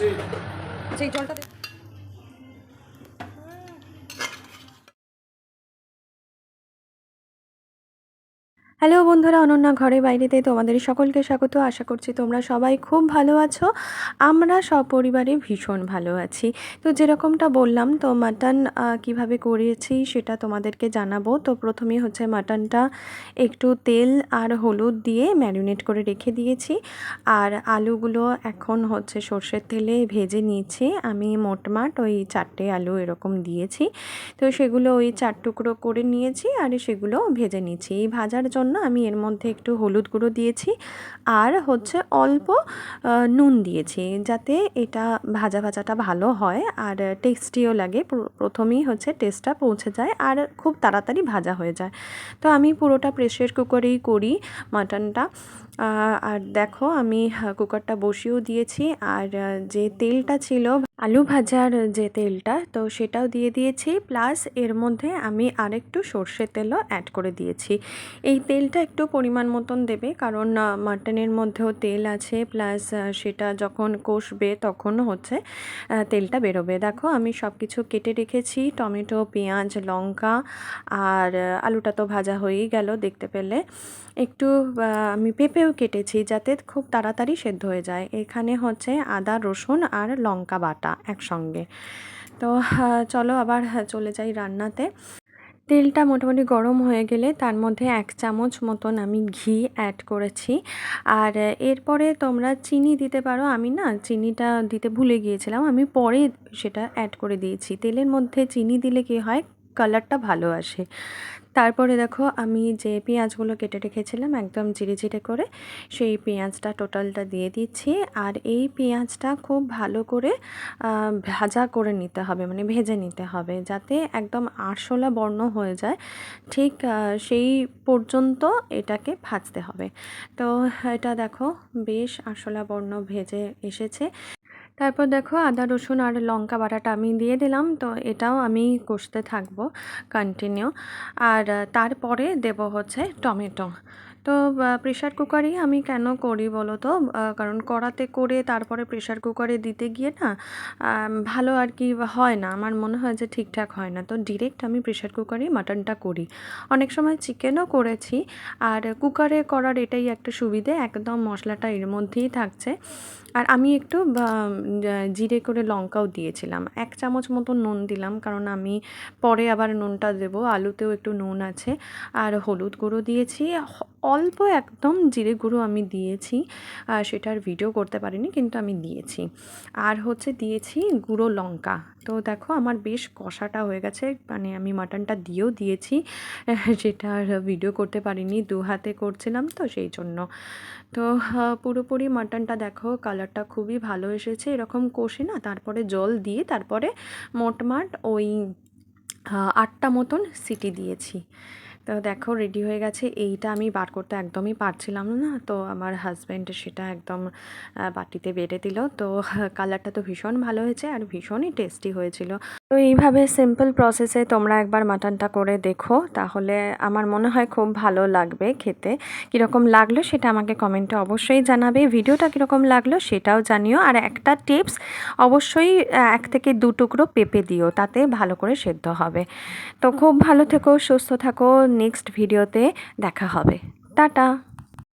সেই জলটা হ্যালো বন্ধুরা, অনন্যা ঘরে বাইরেতে তোমাদের সকলকে স্বাগত। আশা করছি তোমরা সবাই খুব ভালো আছো। আমরা সপরিবারে ভীষণ ভালো আছি। তো যেরকমটা বললাম, তো মাটন কিভাবে করেছি সেটা তোমাদেরকে জানাবো। তো প্রথমেই হচ্ছে মাটনটা একটু তেল আর হলুদ দিয়ে ম্যারিনেট করে রেখে দিয়েছি। আর আলুগুলো এখন হচ্ছে সর্ষের তেলে ভেজে নিয়েছি। আমি মোটমাট ওই 4টে আলু এরকম দিয়েছি। তো সেগুলো ওই 4 টুকরো করে নিয়েছি আর সেগুলো ভেজে নিয়েছি। এই ভাজার জন্য আমি এর মধ্যে একটু হলুদ গুঁড়ো দিয়েছি আর হচ্ছে অল্প নুন দিয়েছি, যাতে এটা ভাজাটা ভালো হয় আর টেস্টিও লাগে। প্রথমেই হচ্ছে টেস্টটা পৌঁছে যায় আর খুব তাড়াতাড়ি ভাজা হয়ে যায়। তো আমি পুরোটা প্রেসার কুকারেই করি মাটনটা। আর দেখো আমি কুকারটা বসিয়েও দিয়েছি আর যে তেলটা ছিল আলু ভাজার যে তেলটা, তো সেটাও দিয়ে দিয়েছি। প্লাস এর মধ্যে আমি আরেকটু সর্ষের তেলও অ্যাড করে দিয়েছি। এই তেলটা একটু পরিমাণ মতন দেবে, কারণ মাটনের মধ্যেও তেল আছে। প্লাস সেটা যখন কষবে তখন হচ্ছে তেলটা বেরোবে। দেখো আমি সব কিছু কেটে রেখেছি, টমেটো, পেঁয়াজ, লঙ্কা আর আলুটা তো ভাজা হয়েই গেল দেখতে পেলে। একটু আমি পেঁপেও কেটেছি যাতে খুব তাড়াতাড়ি সেদ্ধ হয়ে যায়। এখানে হচ্ছে আদা, রসুন আর লঙ্কা বাটা একসঙ্গে। তো চলো আবার চলে যাই রান্নাতে। তেলটা মোটামুটি গরম হয়ে গেলে তার মধ্যে 1 চামচ মতন আমি ঘি অ্যাড করেছি। আর এরপরে তোমরা চিনি দিতে পারো। আমি না চিনিটা দিতে ভুলে গিয়েছিলাম, আমি পরে সেটা অ্যাড করে দিয়েছি। তেলের মধ্যে চিনি দিলে কী হয়, কালারটা ভালো আসে। তারপরে দেখো আমি যে পেঁয়াজগুলো কেটে রেখেছিলাম একদম চিড়ে করে, সেই পেঁয়াজটা টোটালটা দিয়ে দিচ্ছি। আর এই পেঁয়াজটা খুব ভালো করে ভাজা করে নিতে হবে, মানে ভেজে নিতে হবে, যাতে একদম আরশোলা বর্ণ হয়ে যায়। ঠিক সেই পর্যন্ত এটাকে ভাজতে হবে। তো এটা দেখো বেশ আরশোলা বর্ণ ভেজে এসেছে। তারপর দেখো আদা, রসুন আর লঙ্কা বাটাটা আমি দিয়ে দিলাম। তো এটাও আমি কষতে থাকবো কন্টিনিউ। আর তারপরে দেব হচ্ছে টমেটো। তো প্রেশার কুকারেই আমি কেন করি বলো তো, কারণ কড়াতে করে তারপরে প্রেশার কুকারে দিতে গিয়ে না ভালো আর কি হয় না, আমার মনে হয় যে ঠিকঠাক হয় না। তো ডিরেক্ট আমি প্রেশার কুকারেই মাটনটা করি। অনেক সময় চিকেনও করেছি। আর কুকারে করার এটাই একটা সুবিধে, একদম মশলাটা এর মধ্যেই থাকছে। আর আমি একটু জিরে করে লঙ্কাও দিয়েছিলাম। 1 চামচ মতো নুন দিলাম, কারণ আমি পরে আবার নুনটা দেবো, আলুতেও একটু নুন আছে। আর হলুদ গুঁড়ো দিয়েছি, অল্প একদম জিরে গুঁড়ো আমি দিয়েছি। সেটার ভিডিও করতে পারিনি, কিন্তু আমি দিয়েছি। আর হচ্ছে দিয়েছি গুঁড়ো লঙ্কা। তো দেখো আমার বেশ কষাটা হয়ে গেছে, মানে আমি মাটনটা দিয়েও দিয়েছি, সেটার ভিডিও করতে পারিনি, 2 হাতে করছিলাম তো সেই জন্য। তো পুরোপুরি মাটনটা দেখো কালারটা খুবই ভালো এসেছে। এরকম কষে না তারপরে জল দিয়ে তারপরে মোটমাট ওই 8টা মতন সিটি দিয়েছি। তো দেখো রেডি হয়ে গেছে। এইটা আমি বার করতে একদমই পারছিলাম না, তো আমার হাজব্যান্ড সেটা একদম বাটিতে বেড়ে দিল। তো কালারটা তো ভীষণ ভালো হয়েছে আর ভীষণই টেস্টি হয়েছিল। তো এইভাবে সিম্পল প্রসেসে তোমরা একবার মাটনটা করে দেখো, তাহলে আমার মনে হয় খুব ভালো লাগবে খেতে। কীরকম লাগলো সেটা আমাকে কমেন্টে অবশ্যই জানাবে। ভিডিওটা কীরকম লাগলো সেটাও জানিও। আর একটা টিপস, অবশ্যই 1 থেকে 2 টুকরো পেঁপে দিও, তাতে ভালো করে সেদ্ধ হবে। তো খুব ভালো থেকো, সুস্থ থাকো। নেক্সট ভিডিওতে দেখা হবে। টাটা।